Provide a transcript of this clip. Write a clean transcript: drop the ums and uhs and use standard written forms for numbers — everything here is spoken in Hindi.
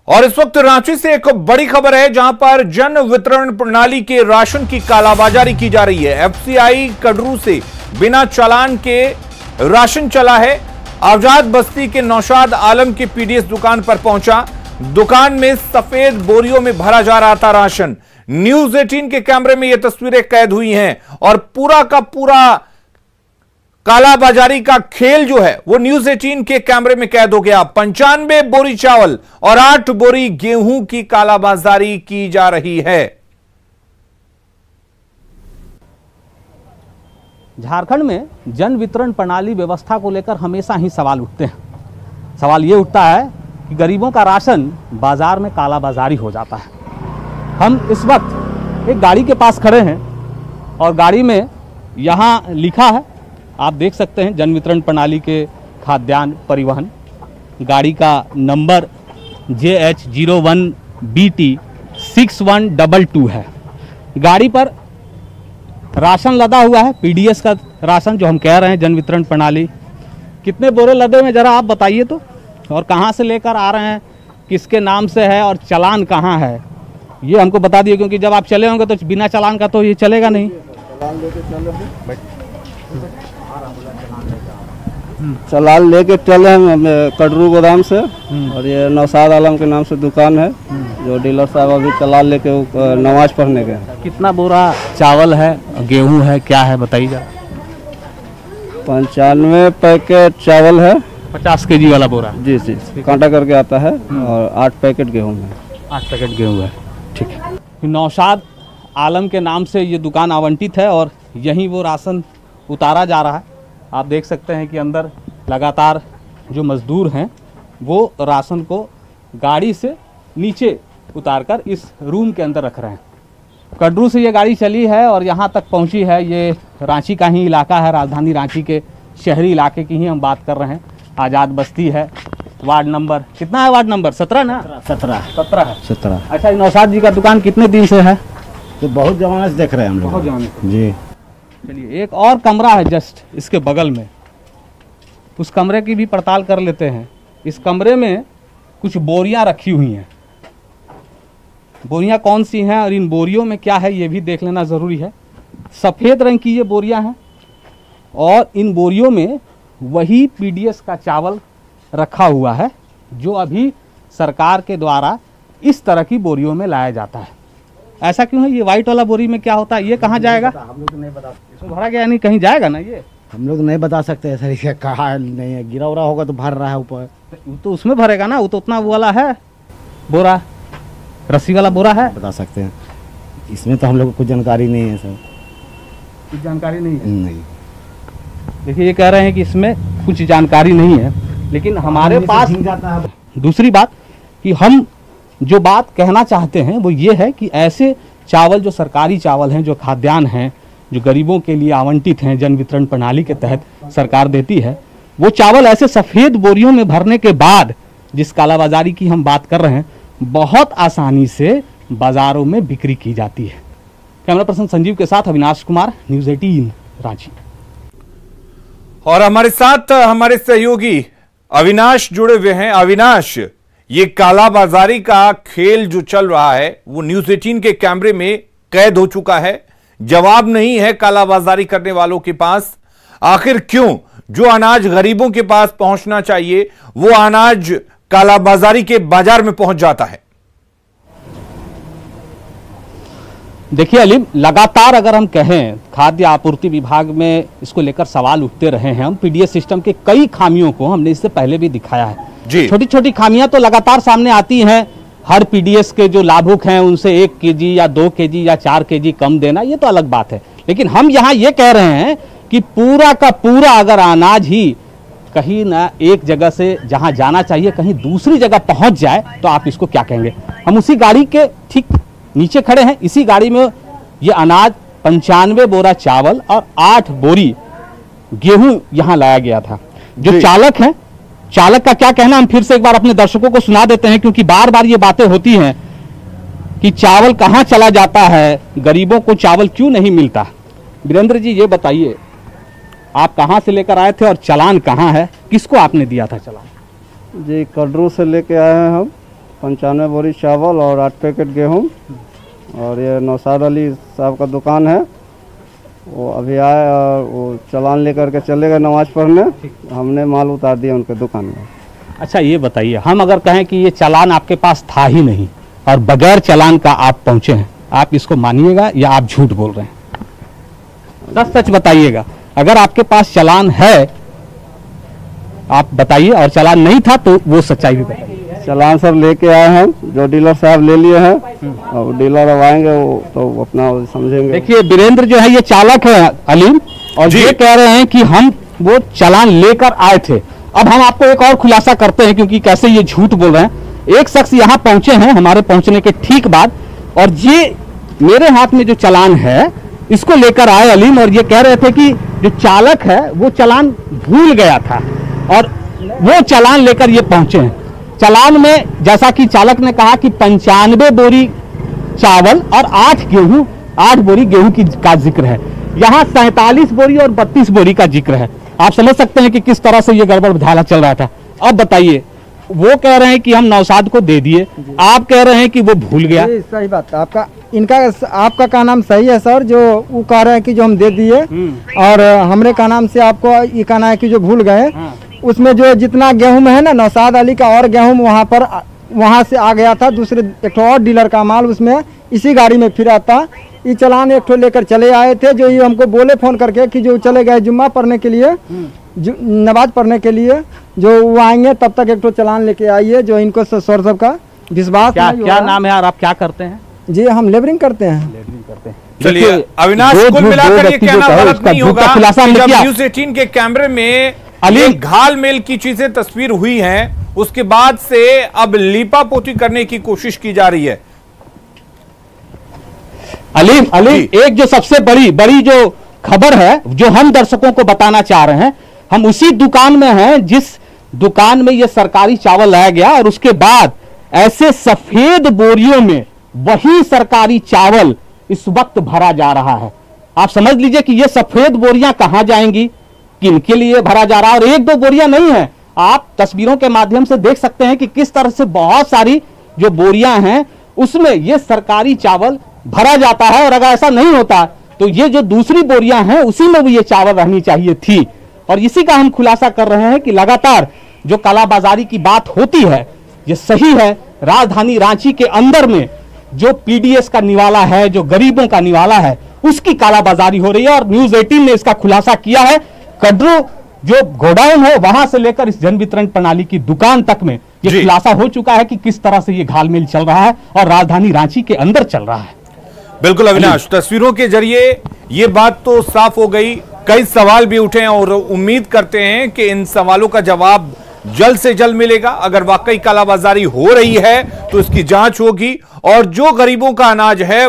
और इस वक्त रांची से एक बड़ी खबर है जहां पर जन वितरण प्रणाली के राशन की कालाबाजारी की जा रही है। एफसीआई कडरू से बिना चालान के राशन चला है। आजाद बस्ती के नौशाद आलम के पीडीएस दुकान पर पहुंचा। दुकान में सफेद बोरियों में भरा जा रहा था राशन। न्यूज 18 के कैमरे में यह तस्वीरें कैद हुई हैं और पूरा का पूरा कालाबाजारी का खेल जो है वो न्यूज 18 के कैमरे में कैद हो गया। 95 बोरी चावल और 8 बोरी गेहूं की कालाबाजारी की जा रही है। झारखंड में जन वितरण प्रणाली व्यवस्था को लेकर हमेशा ही सवाल उठते हैं। सवाल ये उठता है कि गरीबों का राशन बाजार में कालाबाजारी हो जाता है। हम इस वक्त एक गाड़ी के पास खड़े हैं और गाड़ी में यहाँ लिखा है, आप देख सकते हैं, जन वितरण प्रणाली के खाद्यान्न परिवहन। गाड़ी का नंबर JH01BT6122 है। गाड़ी पर राशन लदा हुआ है, पीडीएस का राशन जो हम कह रहे हैं जन वितरण प्रणाली। कितने बोरे लदे हुए जरा आप बताइए तो, और कहाँ से लेकर आ रहे हैं, किसके नाम से है और चालान कहाँ है, ये हमको बता दिए, क्योंकि जब आप चले होंगे तो बिना चालान का तो ये चलेगा नहीं। चालान लेके चले हम कडरू गोदाम से, और ये नौशाद आलम के नाम से दुकान है, जो डीलर साहब अभी चालान लेके नमाज पढ़ने गए। कितना बोरा चावल है, गेहूं है, क्या है बताइए। 95 पैकेट चावल है, 50 केजी वाला बोरा। जी जी, कांटा करके आता है, और 8 पैकेट गेहूं है। 8 पैकेट गेहूं है, ठीक है। नौशाद आलम के नाम से ये दुकान आवंटित है और यहीं वो राशन उतारा जा रहा है। आप देख सकते हैं कि अंदर लगातार जो मजदूर हैं वो राशन को गाड़ी से नीचे उतारकर इस रूम के अंदर रख रहे हैं। कडरू से ये गाड़ी चली है और यहाँ तक पहुँची है। ये रांची का ही इलाका है, राजधानी रांची के शहरी इलाके की ही हम बात कर रहे हैं। आज़ाद बस्ती है, वार्ड नंबर कितना है? वार्ड नंबर 17 ना? 17 है। 17। अच्छा, नौशाद जी का दुकान कितने दिन से है? तो बहुत जमाने से देख रहे हैं हम लोग। बहुत जमाने से जी। चलिए, एक और कमरा है जस्ट इसके बगल में, उस कमरे की भी पड़ताल कर लेते हैं। इस कमरे में कुछ बोरियां रखी हुई हैं। बोरियां कौन सी हैं और इन बोरियों में क्या है ये भी देख लेना ज़रूरी है। सफ़ेद रंग की ये बोरियां हैं और इन बोरियों में वही पीडीएस का चावल रखा हुआ है जो अभी सरकार के द्वारा इस तरह की बोरियों में लाया जाता है। ऐसा क्यों है? ये वाइट वाला बोरी में क्या होता है, ये कहाँ जाएगा? हम लोग नहीं बता, इसमें भरा गया नहीं, कहीं जाएगा ना ये? हम लोग नहीं बता सकते सर, ये कहाँ नहीं है, गिरा उरा होगा तो भर रहा है ऊपर। तो उसमें भरेगा ना, वो तो उतना वो वाला है बोरा, रस्सी वाला बोरा है। बता सकते हैं, इसमें तो हम लोग को कुछ जानकारी नहीं है सर। कुछ जानकारी नहीं है? नहीं। देखिए, ये कह रहे हैं कि इसमें कुछ जानकारी नहीं है, लेकिन हमारे पास दूसरी बात कि हम जो बात कहना चाहते हैं वो ये है कि ऐसे चावल जो सरकारी चावल हैं, जो खाद्यान्न हैं, जो गरीबों के लिए आवंटित हैं, जन वितरण प्रणाली के तहत सरकार देती है, वो चावल ऐसे सफ़ेद बोरियों में भरने के बाद जिस कालाबाजारी की हम बात कर रहे हैं, बहुत आसानी से बाजारों में बिक्री की जाती है। कैमरा पर्सन संजीव के साथ अविनाश कुमार, न्यूज़ 18 रांची। और हमारे साथ हमारे सहयोगी अविनाश जुड़े हुए हैं। अविनाश, ये कालाबाजारी का खेल जो चल रहा है वो न्यूज 18 के कैमरे में कैद हो चुका है। जवाब नहीं है कालाबाजारी करने वालों के पास। आखिर क्यों जो अनाज गरीबों के पास पहुंचना चाहिए वो अनाज कालाबाजारी के बाजार में पहुंच जाता है? देखिए अलीम, लगातार अगर हम कहें खाद्य आपूर्ति विभाग में इसको लेकर सवाल उठते रहे हैं। हम पीडीएस सिस्टम के कई खामियों को हमने इससे पहले भी दिखाया है। छोटी छोटी खामियां तो लगातार सामने आती हैं। हर पीडीएस के जो लाभुक हैं उनसे 1 केजी या 2 केजी या 4 केजी कम देना, ये तो अलग बात है। लेकिन हम यहाँ ये कह रहे हैं कि पूरा का पूरा अगर अनाज ही कहीं ना एक जगह से जहाँ जाना चाहिए कहीं दूसरी जगह पहुँच जाए तो आप इसको क्या कहेंगे? हम उसी गाड़ी के ठीक नीचे खड़े हैं। इसी गाड़ी में ये अनाज 95 बोरा चावल और 8 बोरी गेहूं यहाँ लाया गया था। जो चालक है, चालक का क्या कहना हम फिर से एक बार अपने दर्शकों को सुना देते हैं, क्योंकि बार बार ये बातें होती हैं कि चावल कहाँ चला जाता है, गरीबों को चावल क्यों नहीं मिलता। वीरेंद्र जी, ये बताइए, आप कहाँ से लेकर आए थे और चालान कहाँ है, किसको आपने दिया था चालान? जी, कडरू से लेके आए हैं हम, 95 बोरी चावल और 8 पैकेट गेहूँ। और ये नौसाद अली साहब का दुकान है, वो अभी आए और वो चालान लेकर के चले गए नमाज पढ़ने। हमने माल उतार दिया उनके दुकान में। अच्छा ये बताइए, हम अगर कहें कि ये चालान आपके पास था ही नहीं और बगैर चालान का आप पहुंचे हैं, आप इसको मानिएगा या आप झूठ बोल रहे हैं? सच सच बताइएगा। अगर आपके पास चालान है आप बताइए, और चालान नहीं था तो वो सच्चाई भी बताइए। चालान सर लेके आए हैं, जो डीलर साहब ले लिए हैं, और डीलर अब आएंगे वो तो अपना समझेंगे। देखिए वीरेंद्र जो है ये चालक है अलीम, और ये कह रहे हैं कि हम वो चालान लेकर आए थे। अब हम आपको एक और खुलासा करते हैं, क्योंकि कैसे ये झूठ बोल रहे हैं। एक शख्स यहाँ पहुंचे हैं हमारे पहुंचने के ठीक बाद, और ये मेरे हाथ में जो चालान है इसको लेकर आए अलीम, और ये कह रहे थे कि जो चालक है वो चालान भूल गया था और वो चालान लेकर ये पहुंचे हैं। चालान में जैसा कि चालक ने कहा कि 95 बोरी चावल और 8 बोरी गेहूं का जिक्र है। यहाँ 47 बोरी और 32 बोरी का जिक्र है। आप समझ सकते हैं कि किस तरह से ये गड़बड़ घोटाला चल रहा था। अब बताइए, वो कह रहे हैं कि हम नौसाद को दे दिए, आप कह रहे हैं कि वो भूल गया। सही बात आपका का नाम सही है सर, जो वो कह रहे हैं कि जो हम दे दिए, और हमरे का नाम से आपको ये कहना है कि जो भूल गए। उसमें जो जितना गेहूं है ना नौसाद अली का, और गेहूं वहाँ से आ गया था दूसरे एक और डीलर का माल, उसमें इसी गाड़ी में फिरा था। ये चालान एक लेकर चले आए थे, जो ये हमको बोले फोन करके कि जो चले गए जुम्मा पढ़ने के लिए, नमाज पढ़ने के लिए, जो वो आएंगे तब तक एक चालान लेके आइए। जो इनको सर सबका विश्वास। क्या नाम है और आप क्या करते हैं? जी हम लेबरिंग करते हैं। चलिए अविनाश, कुल मिलाकर ये कहना गलत नहीं होगा कि जब न्यूज़ 18 के कैमरे में घालमेल की चीजें तस्वीर हुई हैं, उसके बाद से अब लीपापोती करने की कोशिश की जा रही है। अलीम एक जो सबसे बड़ी जो खबर है जो हम दर्शकों को बताना चाह रहे हैं, हम उसी दुकान में हैं जिस दुकान में यह सरकारी चावल लाया गया, और उसके बाद ऐसे सफेद बोरियों में वही सरकारी चावल इस वक्त भरा जा रहा है। आप समझ लीजिए कि ये सफेद बोरियां कहां जाएंगी, किनके लिए भरा जा रहा है। और एक दो बोरियां नहीं है, आप तस्वीरों के माध्यम से देख सकते हैं कि किस तरह से बहुत सारी जो बोरियां हैं उसमें ये सरकारी चावल भरा जाता है। और अगर ऐसा नहीं होता तो ये जो दूसरी बोरियां हैं उसी में भी ये चावल रहनी चाहिए थी। और इसी का हम खुलासा कर रहे हैं कि लगातार जो कालाबाजारी की बात होती है ये सही है। राजधानी रांची के अंदर में जो पीडीएस का निवाला है, जो गरीबों का निवाला है, उसकी कालाबाजारी हो रही है। और न्यूज़ 18 ने इसका खुलासा किया है। कड्रू जो गोडाउन है वहां से लेकर इस जन वितरण प्रणाली की दुकान तक में ये खुलासा हो चुका है कि किस तरह से ये घालमेल चल रहा है और राजधानी रांची के अंदर चल रहा है। बिल्कुल अविनाश, तस्वीरों के जरिए ये बात तो साफ हो गई। कई सवाल भी उठे हैं और उम्मीद करते हैं कि इन सवालों का जवाब जल्द से जल्द मिलेगा। अगर वाकई कालाबाजारी हो रही है तो इसकी जांच होगी और जो गरीबों का अनाज है